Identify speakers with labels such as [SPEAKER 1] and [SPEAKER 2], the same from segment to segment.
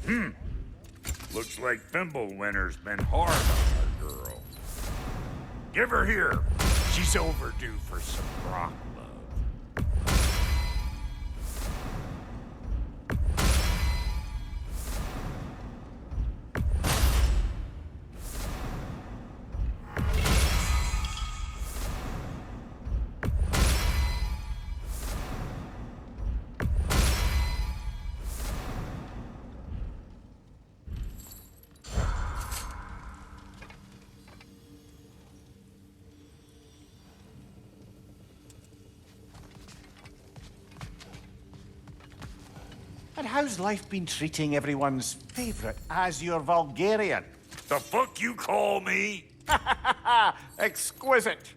[SPEAKER 1] Looks like Thimblewinter's been hard on our girl. Give her here. She's overdue for some rock love.
[SPEAKER 2] And how's life been treating everyone's favorite Azure Vulgarian?
[SPEAKER 1] The fuck you call me?
[SPEAKER 2] Exquisite.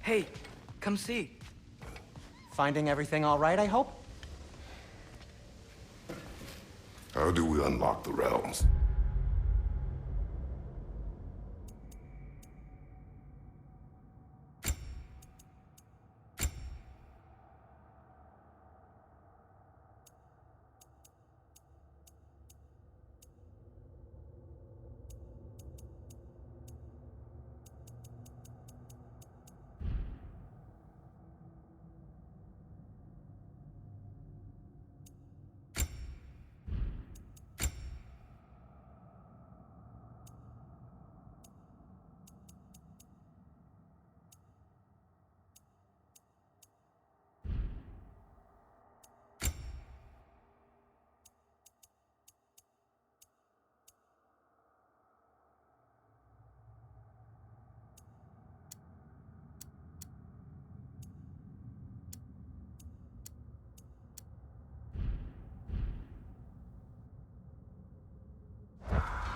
[SPEAKER 3] Hey, come see.
[SPEAKER 4] Finding everything all right, I hope?
[SPEAKER 5] How do we unlock the realms?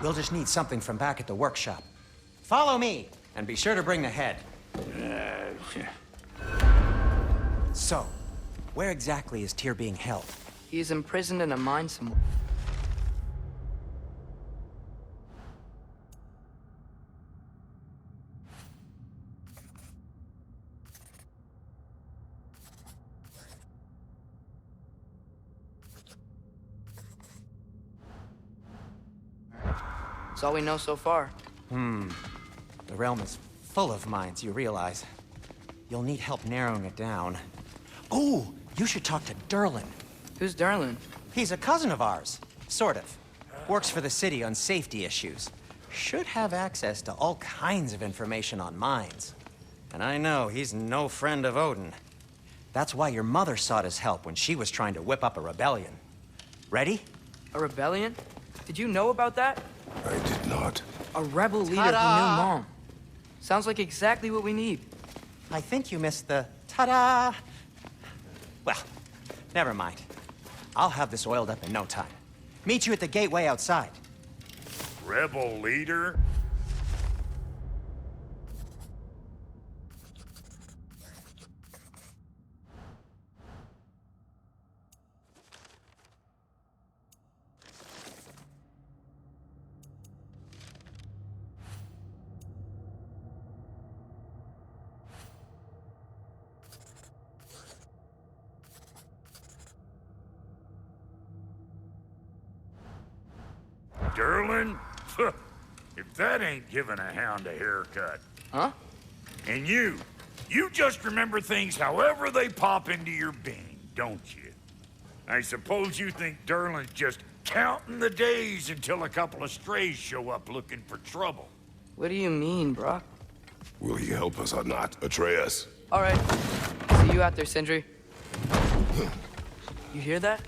[SPEAKER 4] We'll just need something from back at the workshop. Follow me, and be sure to bring the head. So, where exactly is Tyr being held?
[SPEAKER 3] He's imprisoned in a mine somewhere. That's all we know so far.
[SPEAKER 4] The realm is full of mines, you realize. You'll need help narrowing it down. Oh, you should talk to Derlin.
[SPEAKER 3] Who's Darlin?
[SPEAKER 4] He's a cousin of ours, sort of. Works for the city on safety issues. Should have access to all kinds of information on mines. And I know he's no friend of Odin. That's why your mother sought his help when she was trying to whip up a rebellion. Ready?
[SPEAKER 3] A rebellion? Did you know about that?
[SPEAKER 5] I did not.
[SPEAKER 3] A rebel leader who knew
[SPEAKER 4] Ta-da!
[SPEAKER 3] Mom. Sounds like exactly what we need.
[SPEAKER 4] I think you missed the ta-da. Well, never mind. I'll have this oiled up in no time. Meet you at the gateway outside.
[SPEAKER 1] Rebel leader? Derlin? If that ain't giving a hound a haircut.
[SPEAKER 3] Huh?
[SPEAKER 1] And you just remember things however they pop into your being, don't you? I suppose you think Derlin's just counting the days until a couple of strays show up looking for trouble.
[SPEAKER 3] What do you mean, Brock?
[SPEAKER 5] Will he help us or not, Atreus?
[SPEAKER 3] All right. See you out there, Sindri. You hear that?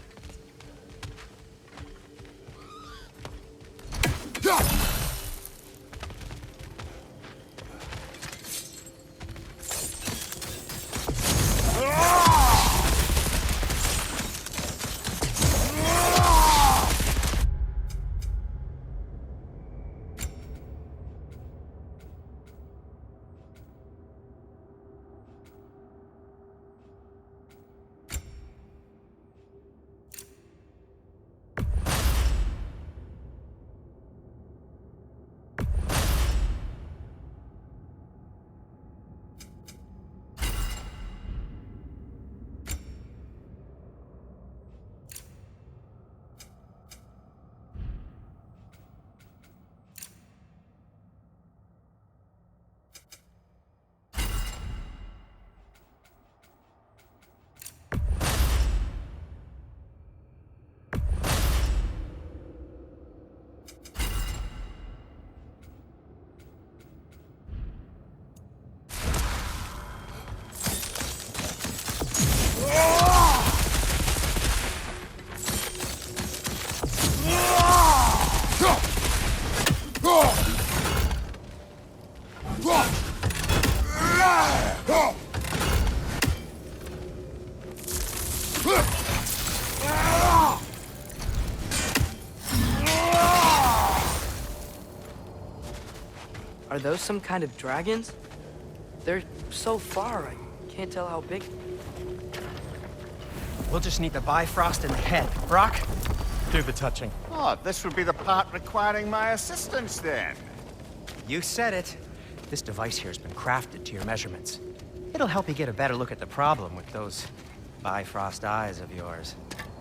[SPEAKER 3] Are those some kind of dragons? They're so far, I can't tell how big.
[SPEAKER 4] We'll just need the Bifrost in the head. Brock, do the touching.
[SPEAKER 2] Oh, this would be the part requiring my assistance then.
[SPEAKER 4] You said it. This device here has been crafted to your measurements. It'll help you get a better look at the problem with those Bifrost eyes of yours.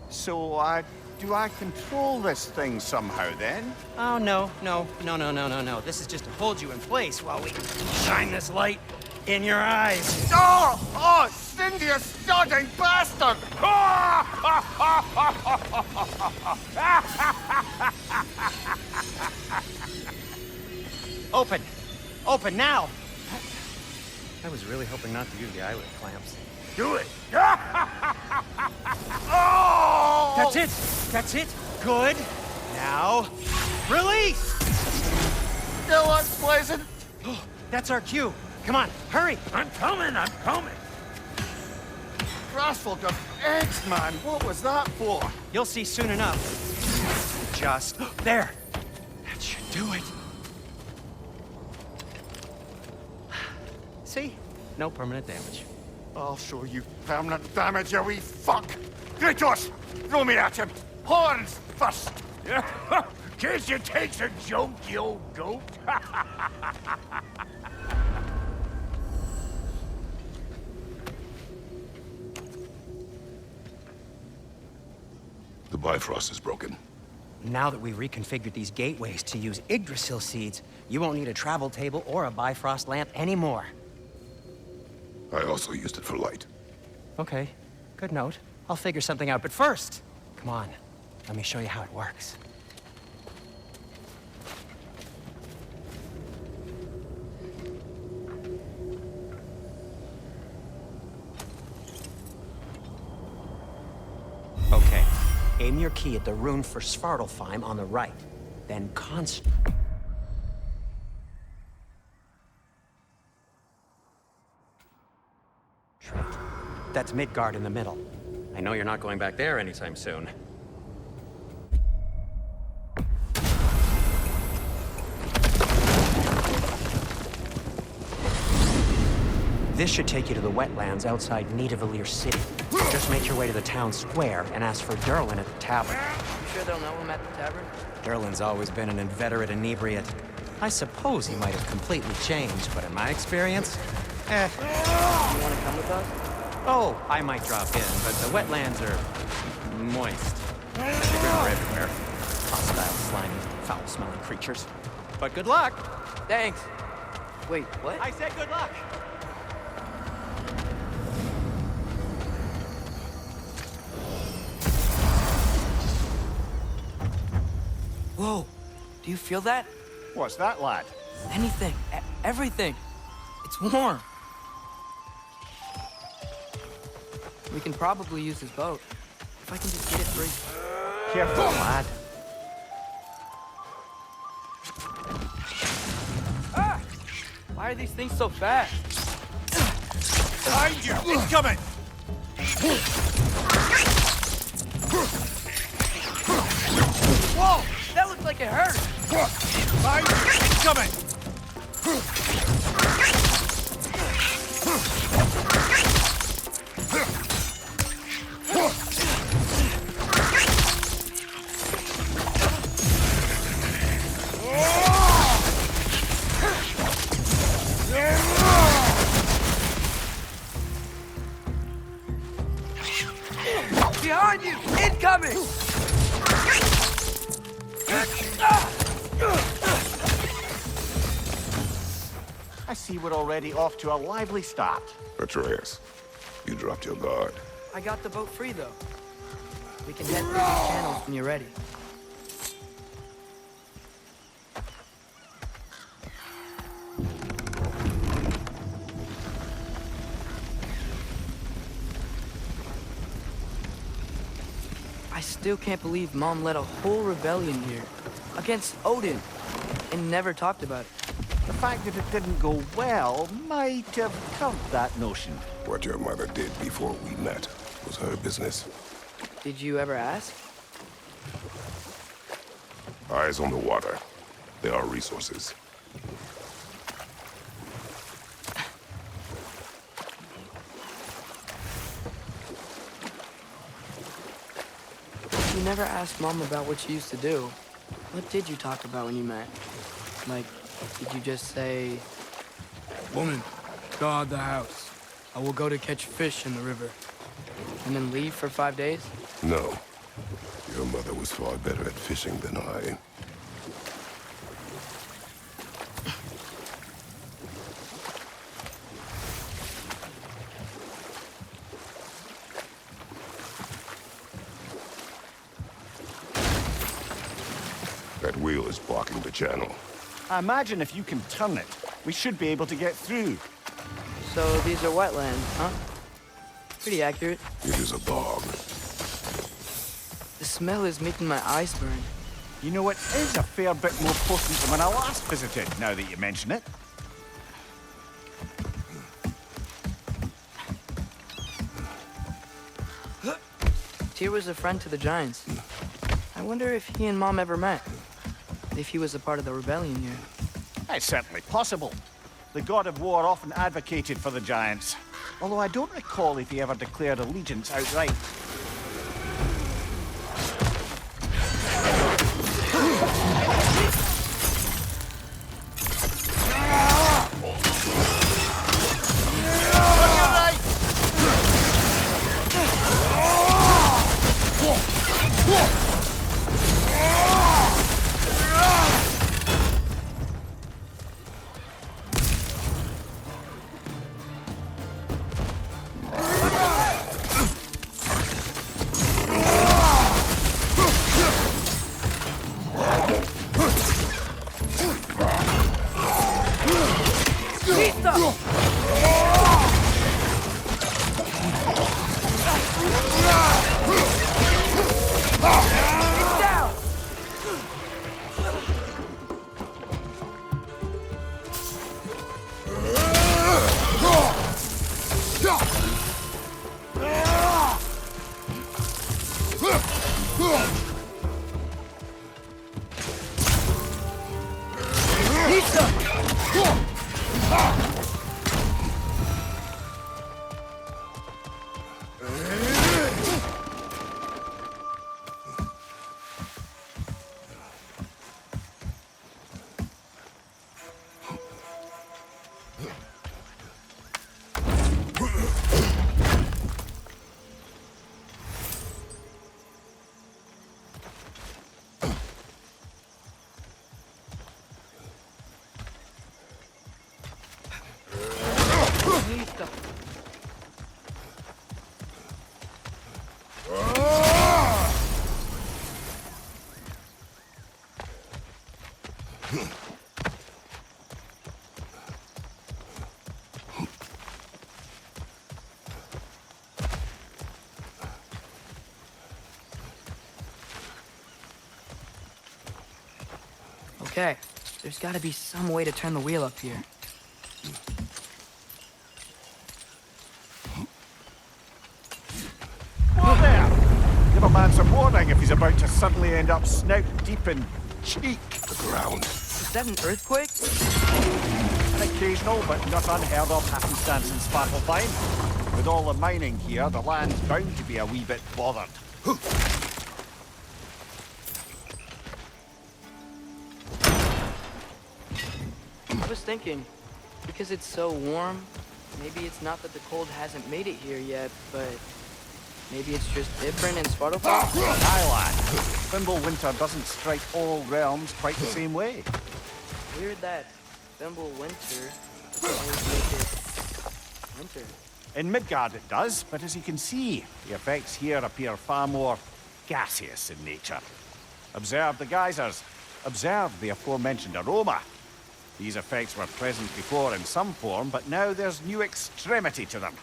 [SPEAKER 2] So, do I control this thing somehow then?
[SPEAKER 4] Oh, no. This is just to hold you in place while we shine this light in your eyes.
[SPEAKER 2] Oh! Oh, Cindy, you sodding bastard!
[SPEAKER 4] Open! Open now! I was really hoping not to use the eyelid clamps.
[SPEAKER 1] Do it!
[SPEAKER 2] Oh!
[SPEAKER 4] That's it! That's it! Good! Now, release!
[SPEAKER 2] Still unpleasant.
[SPEAKER 4] That's our cue. Come on, hurry!
[SPEAKER 1] I'm coming, I'm coming!
[SPEAKER 2] Grassful of eggs, man. What was that for?
[SPEAKER 4] You'll see soon enough. Just there. That should do it. See? No permanent damage.
[SPEAKER 2] I'll show you permanent damage, you wee fuck! Kratos! Throw me at him! Horns first!
[SPEAKER 1] Guess it takes a joke, you old goat.
[SPEAKER 5] The Bifrost is broken.
[SPEAKER 4] Now that we've reconfigured these gateways to use Yggdrasil seeds, you won't need a travel table or a Bifrost lamp anymore.
[SPEAKER 5] I also used it for light.
[SPEAKER 4] Okay, good note. I'll figure something out, but first, come on. Let me show you how it works. Okay, aim your key at the rune for Svartalfheim on the right, then concentrate. That's Midgard in the middle. I know you're not going back there anytime soon. This should take you to the wetlands outside Nidavellir City. Just make your way to the town square and ask for Derlin at the tavern.
[SPEAKER 3] You sure they'll know him at the tavern?
[SPEAKER 4] Derlin's always been an inveterate inebriate. I suppose he might have completely changed, but in my experience,
[SPEAKER 3] You want to come with us?
[SPEAKER 4] Oh, I might drop in, but the wetlands are moist. They're everywhere. Hostile, slimy, foul-smelling creatures. But good luck!
[SPEAKER 3] Thanks. Wait, what?
[SPEAKER 4] I said good luck!
[SPEAKER 3] Whoa, do you feel that?
[SPEAKER 2] What's that, lad?
[SPEAKER 3] Anything, everything. It's warm. We can probably use his boat. If I can just get it free.
[SPEAKER 2] Careful, lad.
[SPEAKER 3] Ah! Why are these things so fast?
[SPEAKER 1] Behind you! Incoming!
[SPEAKER 3] Whoa! That looks like it hurt!
[SPEAKER 1] Behind you! Incoming!
[SPEAKER 3] Behind you! Incoming!
[SPEAKER 2] I see we're already off to a lively start.
[SPEAKER 5] Atreus, you dropped your guard.
[SPEAKER 3] I got the boat free, though. We can head through these channels when you're ready. I still can't believe Mom led a whole rebellion here. Against Odin. And never talked about it.
[SPEAKER 2] The fact that it didn't go well might have curbed that notion.
[SPEAKER 5] What your mother did before we met was her business.
[SPEAKER 3] Did you ever ask?
[SPEAKER 5] Eyes on the water. There are resources.
[SPEAKER 3] never asked Mom about what she used to do. What did you talk about when you met? Like, did you just say... Woman, guard the house. I will go to catch fish in the river. And then leave for 5 days?
[SPEAKER 5] No. Your mother was far better at fishing than I. That wheel is blocking the channel.
[SPEAKER 2] I imagine if you can turn it, we should be able to get through.
[SPEAKER 3] So these are wetlands, huh? Pretty accurate.
[SPEAKER 5] It is a bog.
[SPEAKER 3] The smell is making my eyes burn.
[SPEAKER 2] You know, it is a fair bit more potent than when I last visited, now that you mention it.
[SPEAKER 3] Tyr was a friend to the Giants. I wonder if he and Mom ever met. If he was a part of the rebellion here.
[SPEAKER 2] It's certainly possible. The god of war often advocated for the Giants. Although I don't recall if he ever declared allegiance outright.
[SPEAKER 3] Okay, there's gotta be some way to turn the wheel up here.
[SPEAKER 2] Whoa there! Give a man some warning if he's about to suddenly end up snout deep in cheek.
[SPEAKER 5] The ground.
[SPEAKER 3] Is that an earthquake?
[SPEAKER 2] An occasional but not unheard of happenstance in Svartalfheim. With all the mining here, the land's bound to be a wee bit bothered.
[SPEAKER 3] I was thinking, because it's so warm, maybe it's not that the cold hasn't made it here yet, but maybe it's just different in Svartalfheim?
[SPEAKER 2] Aye, lad. Thimble winter doesn't strike all realms quite the same way.
[SPEAKER 3] Weird that Thimble winter doesn't always make it winter.
[SPEAKER 2] In Midgard it does, but as you can see, the effects here appear far more gaseous in nature. Observe the geysers. Observe the aforementioned aroma. These effects were present before in some form, but now there's new extremity to them.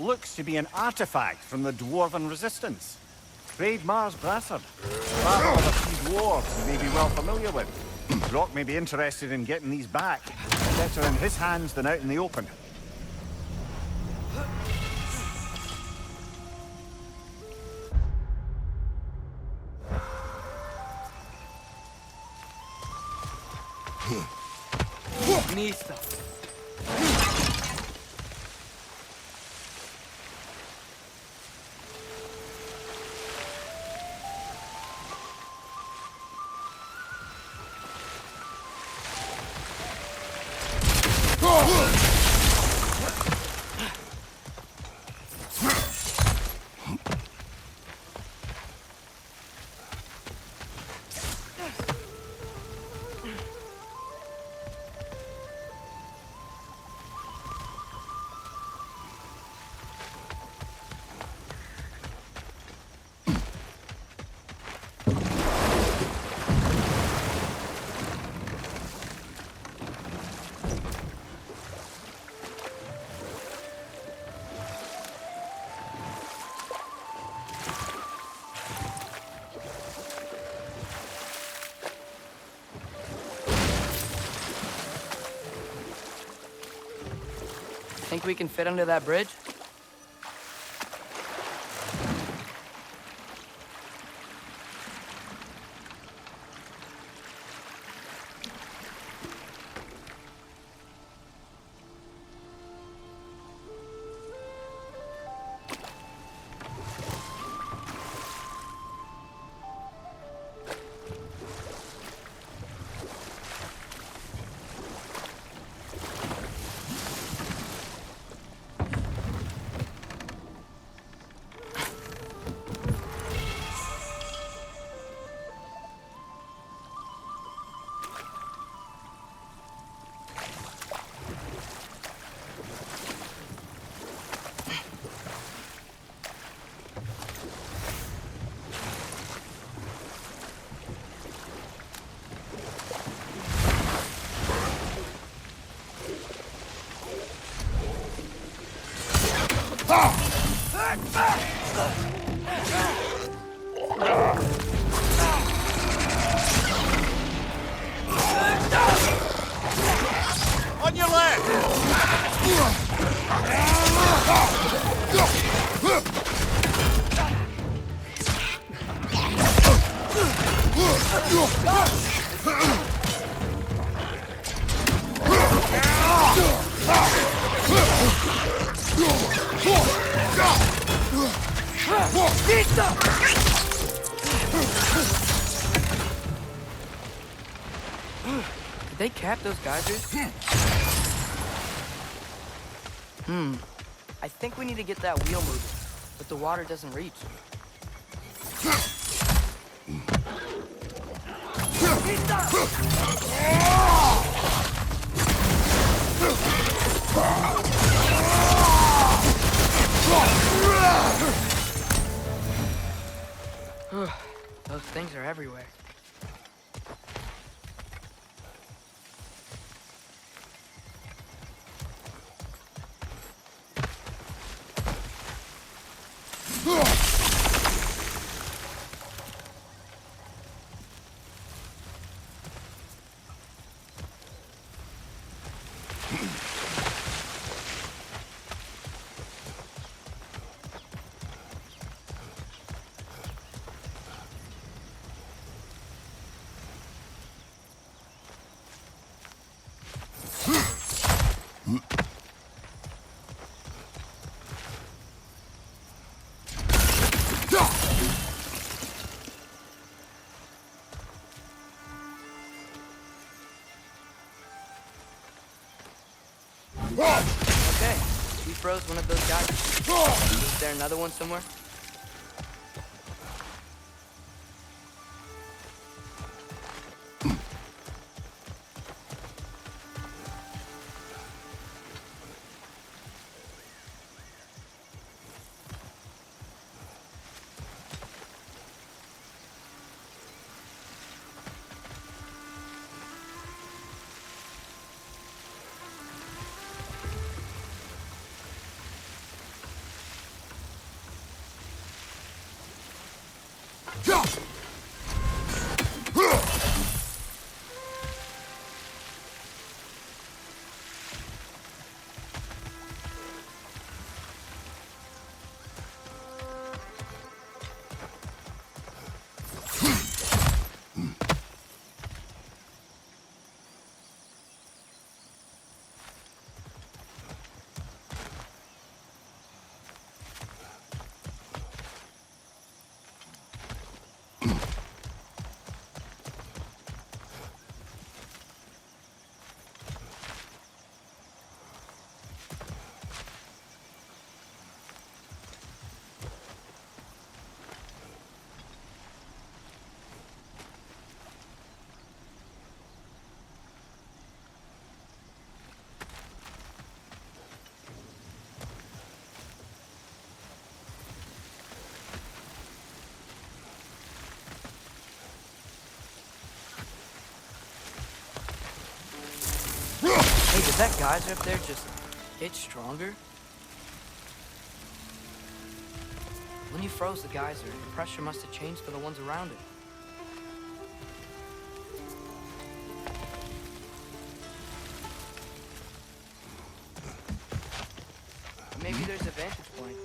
[SPEAKER 2] looks to be an artifact from the Dwarven Resistance. Trade Mars Brassard, father of a few dwarves you may be well familiar with. Brock may be interested in getting these back. Better in his hands than out in the open.
[SPEAKER 3] Nista. Think we can fit under that bridge?
[SPEAKER 2] On your left!
[SPEAKER 3] Did they cap those geysers? I think we need to get that wheel moving, but the water doesn't reach. Those things are everywhere. Okay, we froze one of those guys. Is there another one somewhere? that geyser up there just get stronger? When you froze the geyser, the pressure must have changed for the ones around it. Maybe there's a vantage point.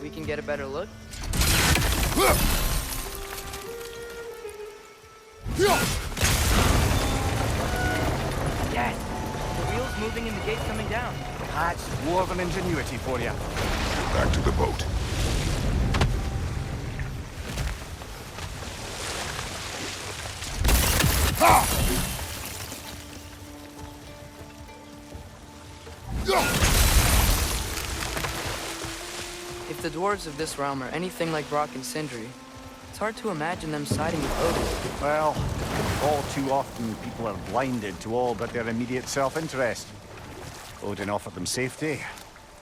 [SPEAKER 3] We can get a better look. Yes! The wheel's moving and the gate's coming down.
[SPEAKER 2] That's dwarven ingenuity for you.
[SPEAKER 5] Back to the boat.
[SPEAKER 3] If the dwarves of this realm are anything like Brock and Sindri, it's hard to imagine them siding with Odin.
[SPEAKER 2] Well, all too often people are blinded to all but their immediate self-interest. Odin offered them safety,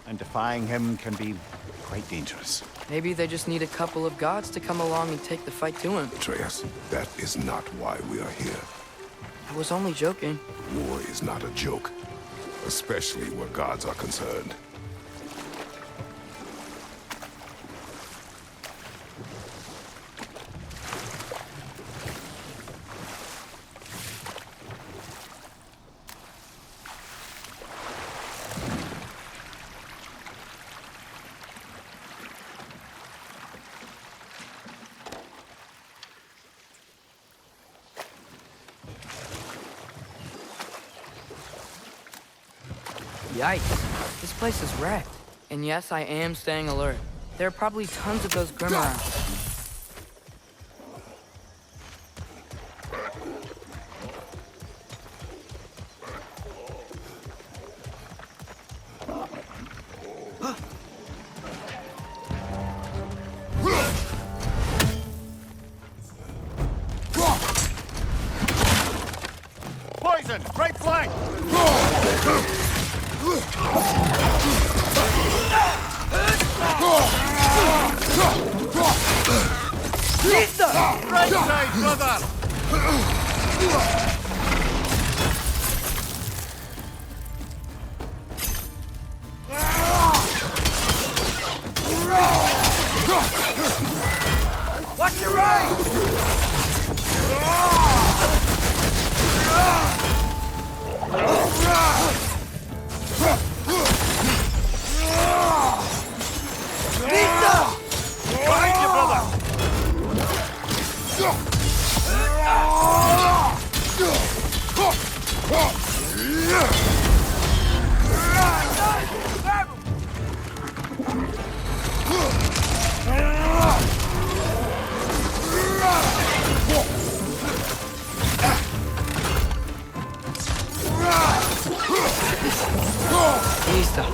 [SPEAKER 2] and defying him can be quite dangerous.
[SPEAKER 3] Maybe they just need a couple of gods to come along and take the fight to him.
[SPEAKER 5] Atreus, that is not why we are here.
[SPEAKER 3] I was only joking.
[SPEAKER 5] War is not a joke, especially where gods are concerned.
[SPEAKER 3] Yikes. This place is wrecked. And yes, I am staying alert. There are probably tons of those Grimm around.
[SPEAKER 2] Poison! Right flank! Right side, brother!
[SPEAKER 3] Watch your right!
[SPEAKER 2] Behind you, brother!
[SPEAKER 3] Listo.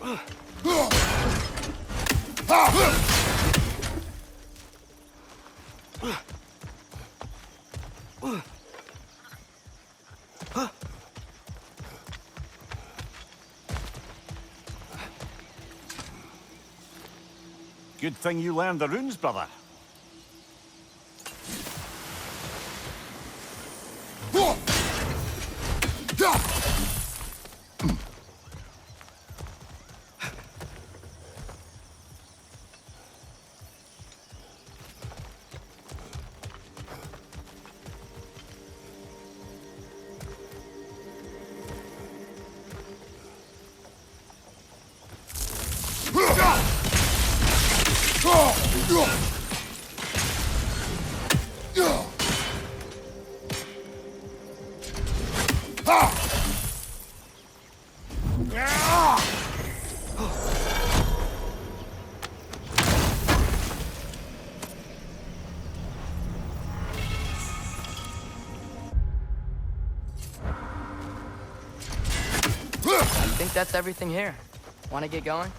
[SPEAKER 2] Good thing you learned the runes, brother.
[SPEAKER 3] I think that's everything here. Want to get going?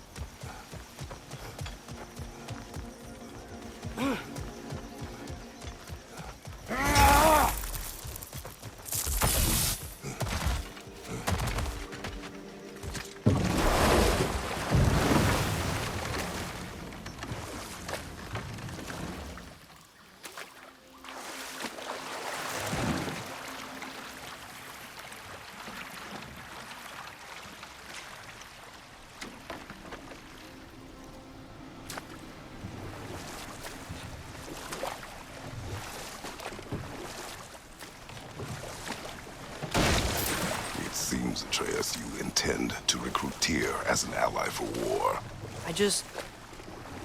[SPEAKER 5] Seems, Atreus, you intend to recruit Tyr as an ally for war.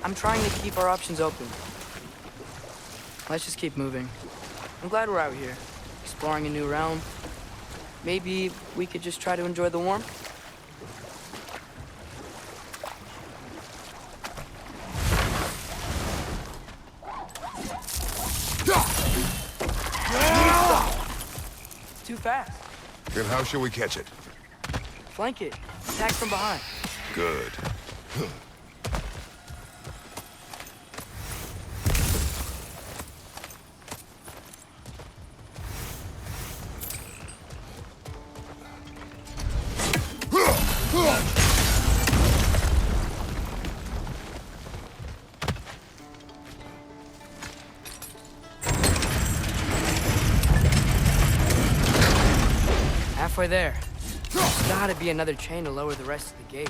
[SPEAKER 3] I'm trying to keep our options open. Let's just keep moving. I'm glad we're out here, exploring a new realm. Maybe we could just try to enjoy the warmth? It's too fast.
[SPEAKER 5] Then how shall we catch it?
[SPEAKER 3] Flank it. Attack from behind.
[SPEAKER 5] Good.
[SPEAKER 3] Halfway there. There's gotta be another chain to lower the rest of the gate.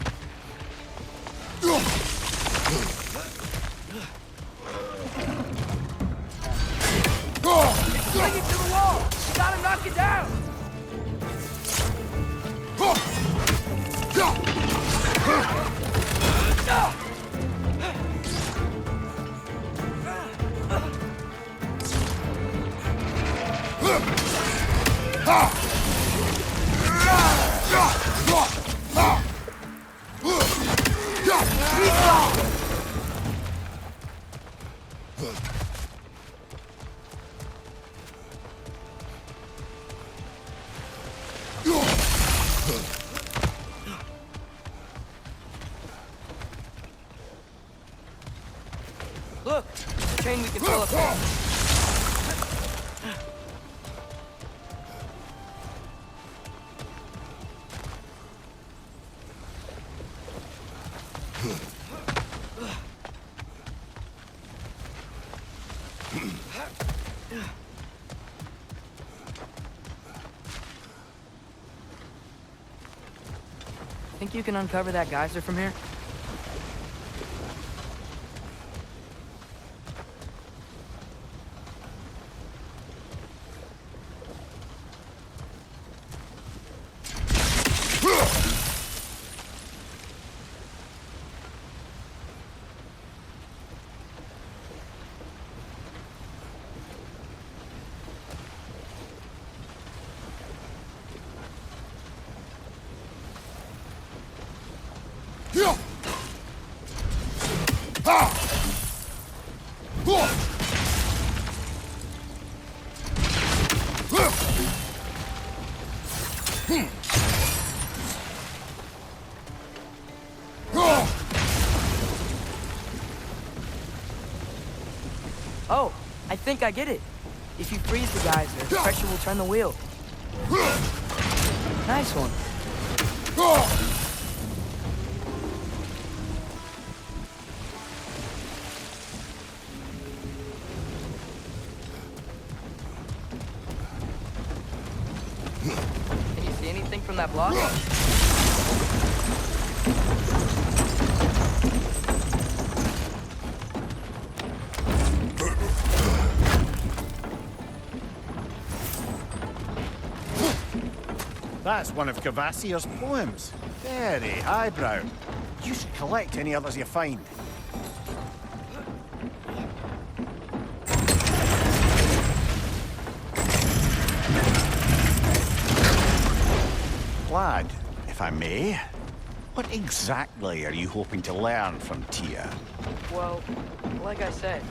[SPEAKER 3] Bring it to the wall! You gotta knock it down! Look, it's a chain we can pull up there. Think you can uncover that geyser from here? Oh, I think I get it. If you freeze the geyser, pressure will turn the wheel. Nice one. Can you see anything from that block?
[SPEAKER 2] That's one of Cavassier's poems. Very highbrow. You should collect any others you find. Lad, if I may, what exactly are you hoping to learn from Tyr?
[SPEAKER 3] Well, like I said,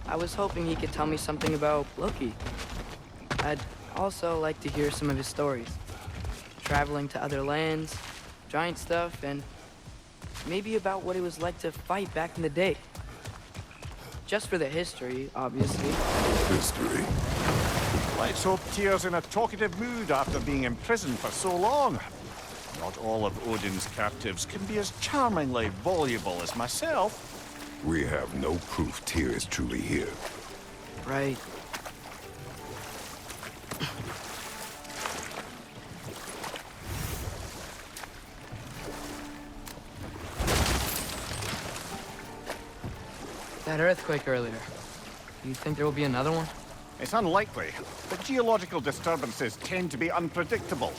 [SPEAKER 3] I was hoping he could tell me something about Loki. I'd also like to hear some of his stories. Traveling to other lands, giant stuff, and maybe about what it was like to fight back in the day. Just for the history, obviously.
[SPEAKER 5] History.
[SPEAKER 2] Let's hope Tyr's in a talkative mood after being imprisoned for so long. Not all of Odin's captives can be as charmingly voluble as myself.
[SPEAKER 5] We have no proof Tyr is truly here.
[SPEAKER 3] Right. That earthquake earlier. Do you think there will be another one?
[SPEAKER 2] It's unlikely, but geological disturbances tend to be unpredictable.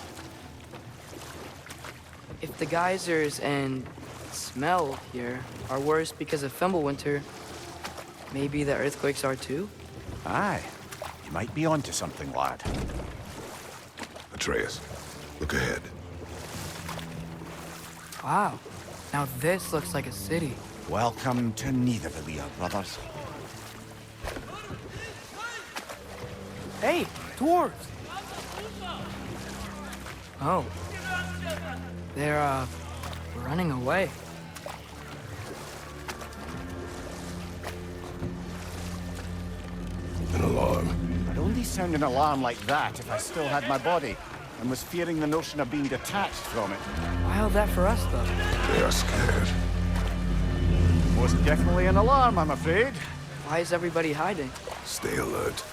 [SPEAKER 3] If the geysers and smell here are worse because of Fimbulwinter, maybe the earthquakes are too?
[SPEAKER 2] Aye, you might be onto something, lad.
[SPEAKER 5] Atreus, look ahead.
[SPEAKER 3] Wow. Now this looks like a city.
[SPEAKER 2] Welcome to Nidavellir, brothers.
[SPEAKER 3] Hey, dwarves! Oh. They're, running away.
[SPEAKER 5] An alarm.
[SPEAKER 2] I'd only sound an alarm like that if I still had my body, and was fearing the notion of being detached from it.
[SPEAKER 3] Wild that for us, though.
[SPEAKER 5] They are scared.
[SPEAKER 2] Most definitely an alarm, I'm afraid.
[SPEAKER 3] Why is everybody hiding?
[SPEAKER 5] Stay alert.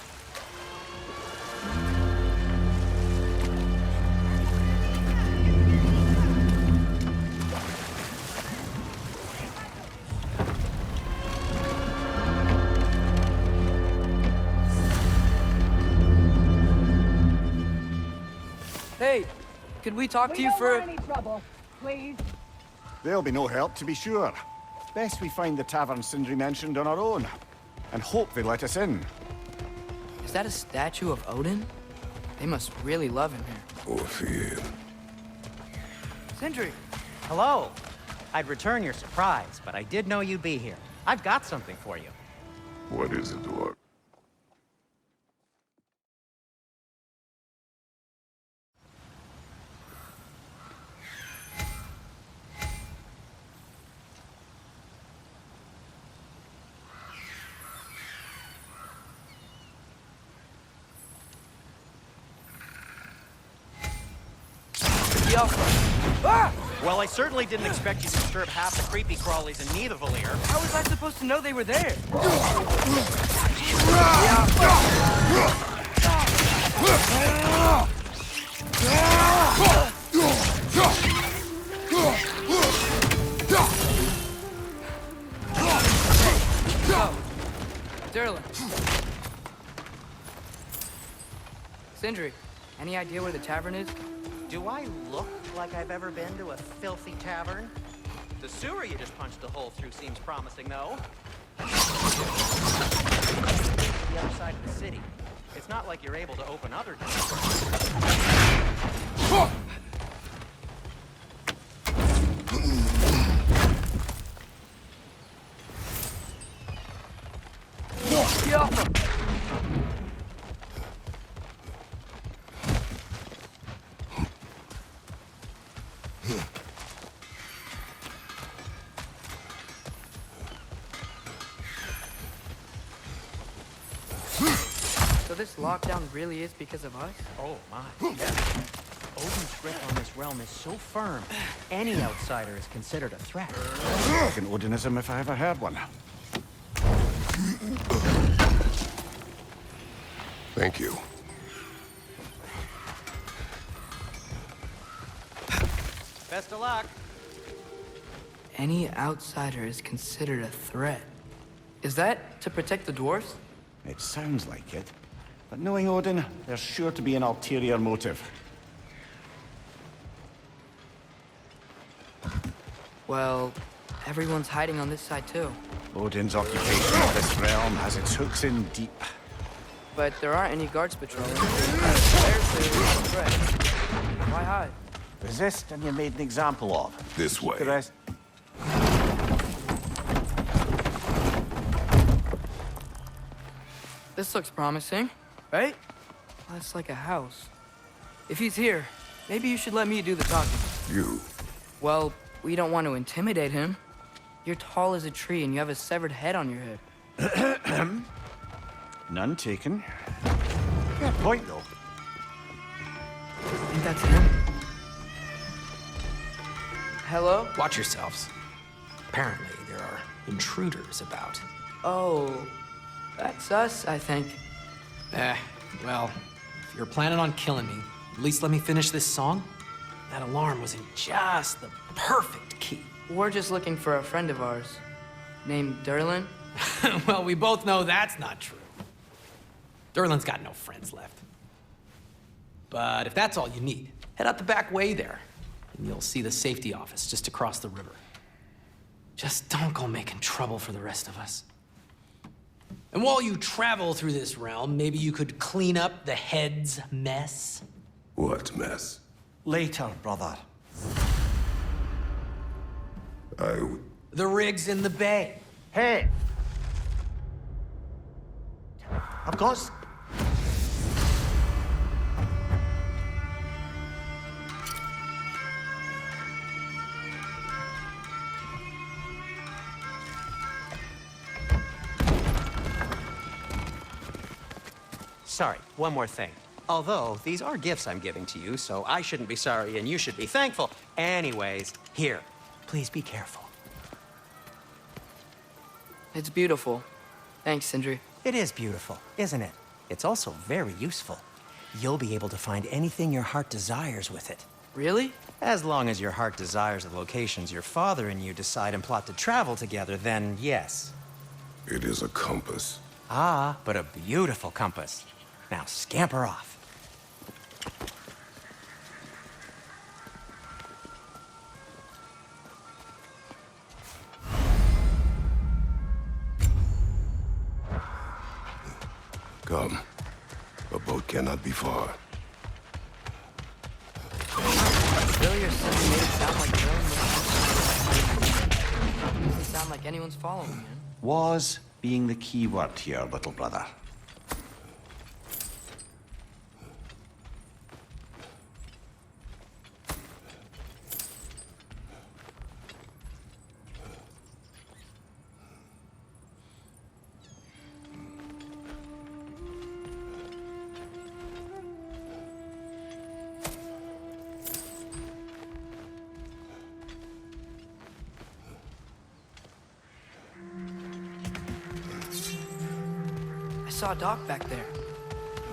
[SPEAKER 3] Hey, could we talk to you
[SPEAKER 6] don't
[SPEAKER 3] for...
[SPEAKER 6] want any trouble, please.
[SPEAKER 2] There'll be no help, to be sure. Best we find the tavern Sindri mentioned on our own, and hope they let us in.
[SPEAKER 3] Is that a statue of Odin? They must really love him here.
[SPEAKER 5] Or fear.
[SPEAKER 3] Sindri!
[SPEAKER 4] Hello. I'd return your surprise, but I did know you'd be here. I've got something for you.
[SPEAKER 5] What is it, dwarf?
[SPEAKER 3] Ah!
[SPEAKER 4] Well, I certainly didn't expect you to disturb half the creepy crawlies in Nidavellir.
[SPEAKER 3] How was I supposed to know they were there? Durlin. Sindri, any idea where the tavern is?
[SPEAKER 4] Do I look like I've ever been to a filthy tavern? The sewer you just punched a hole through seems promising, though. The other side of the city. It's not like you're able to open other doors.
[SPEAKER 3] So this lockdown really is because of us?
[SPEAKER 4] Oh, my. Yes. Odin's grip on this realm is so firm, any outsider is considered a threat.
[SPEAKER 2] Fucking Odinism if I ever heard one.
[SPEAKER 5] Thank you.
[SPEAKER 4] Best of luck.
[SPEAKER 3] Any outsider is considered a threat. Is that to protect the dwarves?
[SPEAKER 2] It sounds like it. But knowing Odin, there's sure to be an ulterior motive.
[SPEAKER 3] Well, everyone's hiding on this side too.
[SPEAKER 2] Odin's occupation of this realm has its hooks in deep.
[SPEAKER 3] But there aren't any guards patrolling. They're clearly not a threat. Why hide?
[SPEAKER 2] Resist and you're made an example of.
[SPEAKER 5] This way.
[SPEAKER 2] The rest...
[SPEAKER 3] This looks promising, right? That's like a house. If he's here, maybe you should let me do the talking.
[SPEAKER 5] You.
[SPEAKER 3] Well, we don't want to intimidate him. You're tall as a tree and you have a severed head on your head.
[SPEAKER 2] None taken. Fair point, though.
[SPEAKER 3] I think that's him. Hello?
[SPEAKER 7] Watch yourselves. Apparently, there are intruders about.
[SPEAKER 3] Oh, that's us, I think.
[SPEAKER 7] Well, if you're planning on killing me, at least let me finish this song. That alarm was in just the perfect key.
[SPEAKER 3] We're just looking for a friend of ours, named Derlin.
[SPEAKER 7] Well, we both know that's not true. Derlin's got no friends left. But if that's all you need, head out the back way there, and you'll see the safety office just across the river. Just don't go making trouble for the rest of us. And while you travel through this realm, maybe you could clean up the head's mess.
[SPEAKER 5] What mess?
[SPEAKER 2] Later, brother.
[SPEAKER 7] The rigs in the bay.
[SPEAKER 2] Hey! Of course.
[SPEAKER 4] Sorry, one more thing. Although, these are gifts I'm giving to you, so I shouldn't be sorry and you should be thankful. Anyways, here, please be careful.
[SPEAKER 3] It's beautiful. Thanks, Sindri.
[SPEAKER 4] It is beautiful, isn't it? It's also very useful. You'll be able to find anything your heart desires with it.
[SPEAKER 3] Really?
[SPEAKER 4] As long as your heart desires the locations your father and you decide and plot to travel together, then yes.
[SPEAKER 5] It is a compass.
[SPEAKER 4] Ah, but a beautiful compass. Now scamper off.
[SPEAKER 5] Come. A boat cannot be far.
[SPEAKER 3] Really, your son made it sound like Derlin. Doesn't sound like anyone's following him.
[SPEAKER 2] Was being the key word here, little brother.
[SPEAKER 3] I saw a dock back there.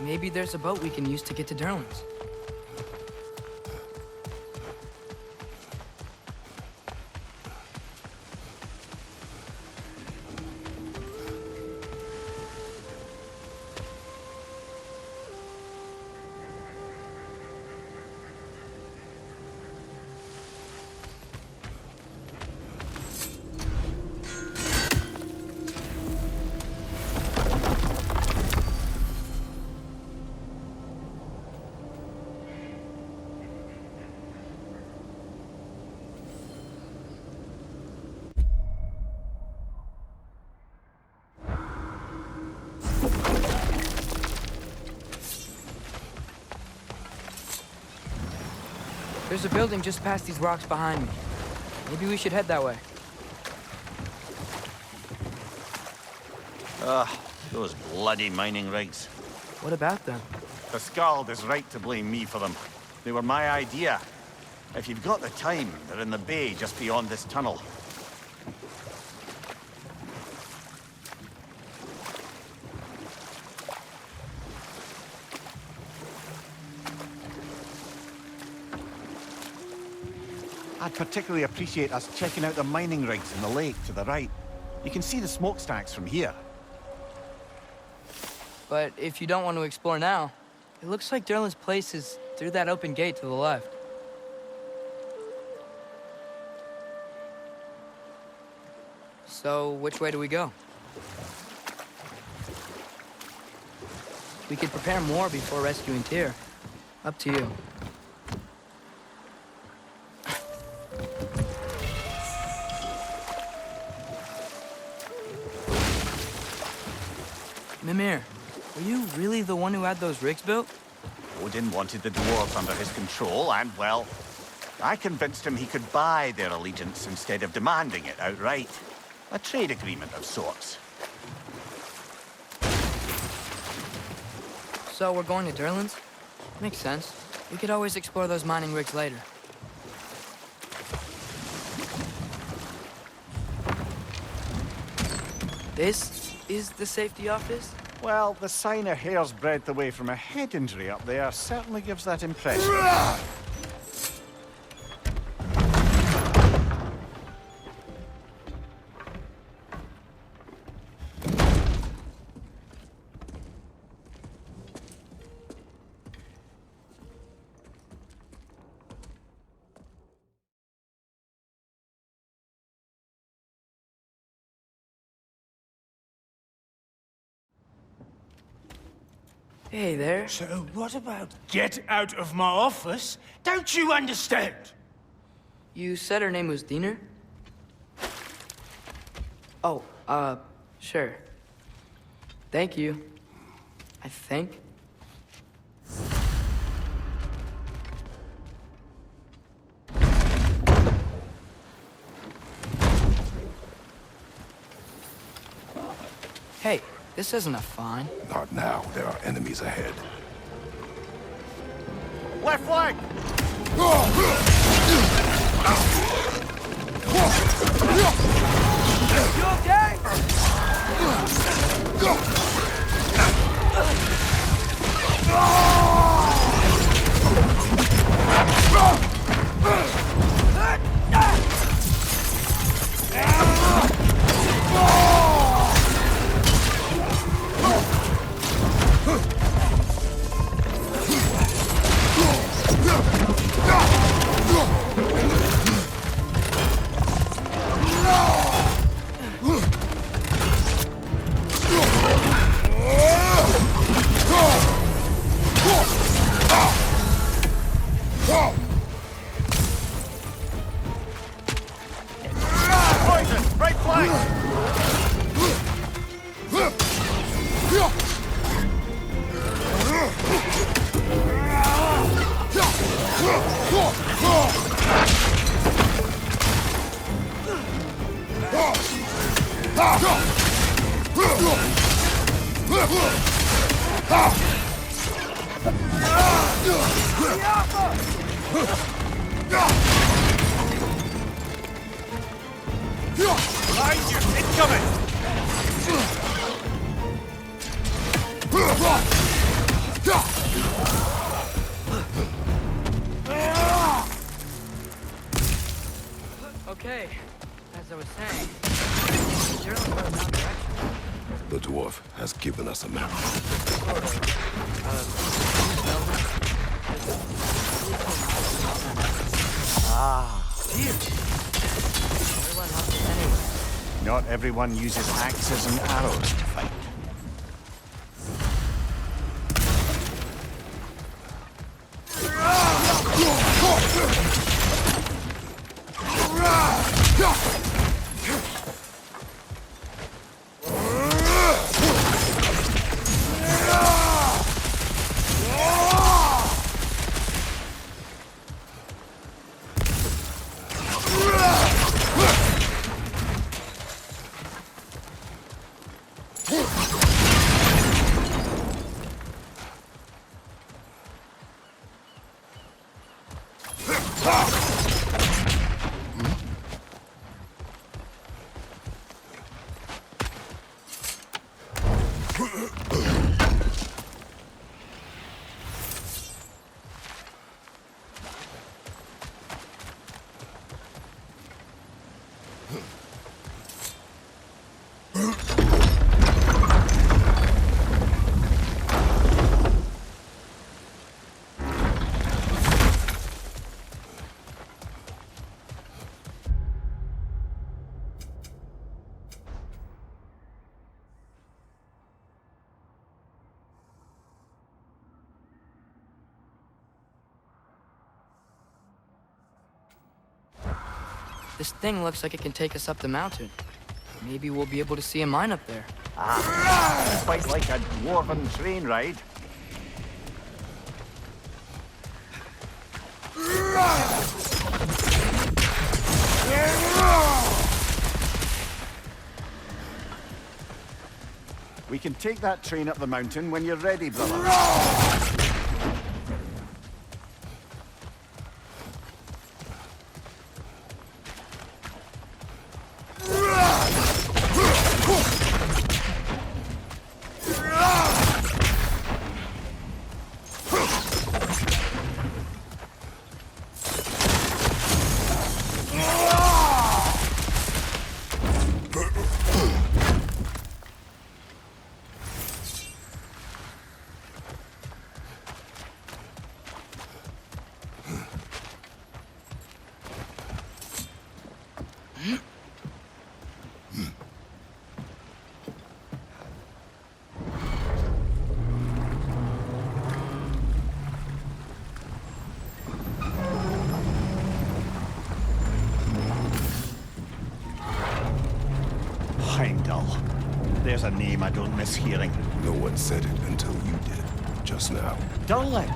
[SPEAKER 3] Maybe there's a boat we can use to get to Derlin's. There's a building just past these rocks behind me. Maybe we should head that way.
[SPEAKER 2] Those bloody mining rigs.
[SPEAKER 3] What about them?
[SPEAKER 2] The Skald is right to blame me for them. They were my idea. If you've got the time, they're in the bay just beyond this tunnel. I'd particularly appreciate us checking out the mining rigs in the lake to the right. You can see the smokestacks from here.
[SPEAKER 3] But if you don't want to explore now, it looks like Derlin's place is through that open gate to the left. So, which way do we go? We could prepare more before rescuing Tyr. Up to you. Mimir, were you really the one who had those rigs built?
[SPEAKER 2] Odin wanted the dwarves under his control, and, well, I convinced him he could buy their allegiance instead of demanding it outright. A trade agreement of sorts.
[SPEAKER 3] So we're going to Derlin's? Makes sense. We could always explore those mining rigs later. This is the safety office?
[SPEAKER 2] Well, the sign a hair's breadth away from a head injury up there certainly gives that impression.
[SPEAKER 3] Hey there.
[SPEAKER 8] So what about get out of my office? Don't you understand?
[SPEAKER 3] You said her name was Diener? Oh, sure. Thank you. I think. Hey, this isn't a fine.
[SPEAKER 5] Not now. There are enemies ahead.
[SPEAKER 2] Left flank!
[SPEAKER 3] You okay?
[SPEAKER 2] Poison! Right flank! Behind you! Incoming!
[SPEAKER 3] Okay, as I was saying, Derlin went wrong direction.
[SPEAKER 5] The dwarf has given us a map.
[SPEAKER 3] Here. Derlin helped us anyway.
[SPEAKER 2] Not everyone uses axes and arrows to fight.
[SPEAKER 3] This thing looks like it can take us up the mountain. Maybe we'll be able to see a mine up there.
[SPEAKER 2] Quite like a dwarven train ride. We can take that train up the mountain when you're ready, brother. Heimdall. There's a name I don't miss hearing.
[SPEAKER 5] No one said it until you did, just now.
[SPEAKER 2] Durlin.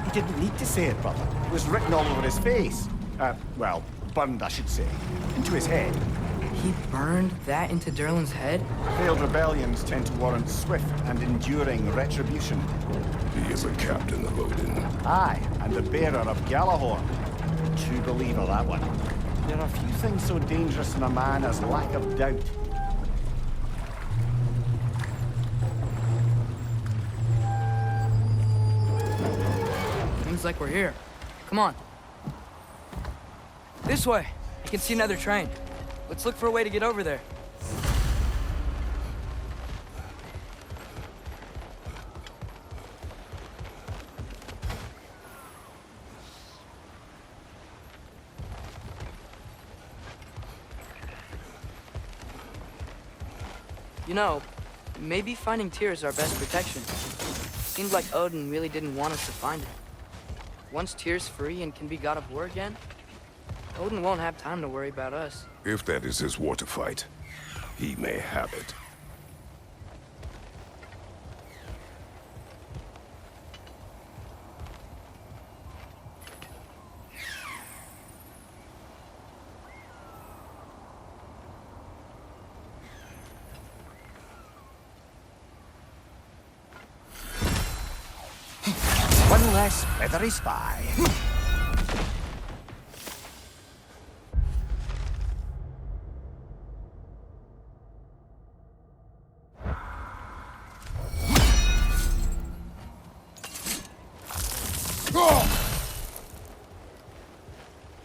[SPEAKER 2] He didn't need to say it, brother. It was written all over his face. Well, burned, I should say. Into his head.
[SPEAKER 3] He burned that into Durlin's head?
[SPEAKER 2] Failed rebellions tend to warrant swift and enduring retribution.
[SPEAKER 5] He is a captain of Odin.
[SPEAKER 2] Aye, and the bearer of Galahorn. True believer, that one. There are few things so dangerous in a man as lack of doubt.
[SPEAKER 3] Seems like we're here. Come on. This way. I can see another train. Let's look for a way to get over there. You know, maybe finding Tyr is our best protection. Seems like Odin really didn't want us to find it. Once Tyr's free and can be god of war again, Odin won't have time to worry about us.
[SPEAKER 5] If that is his war to fight, he may have it.
[SPEAKER 2] One less feathery spy.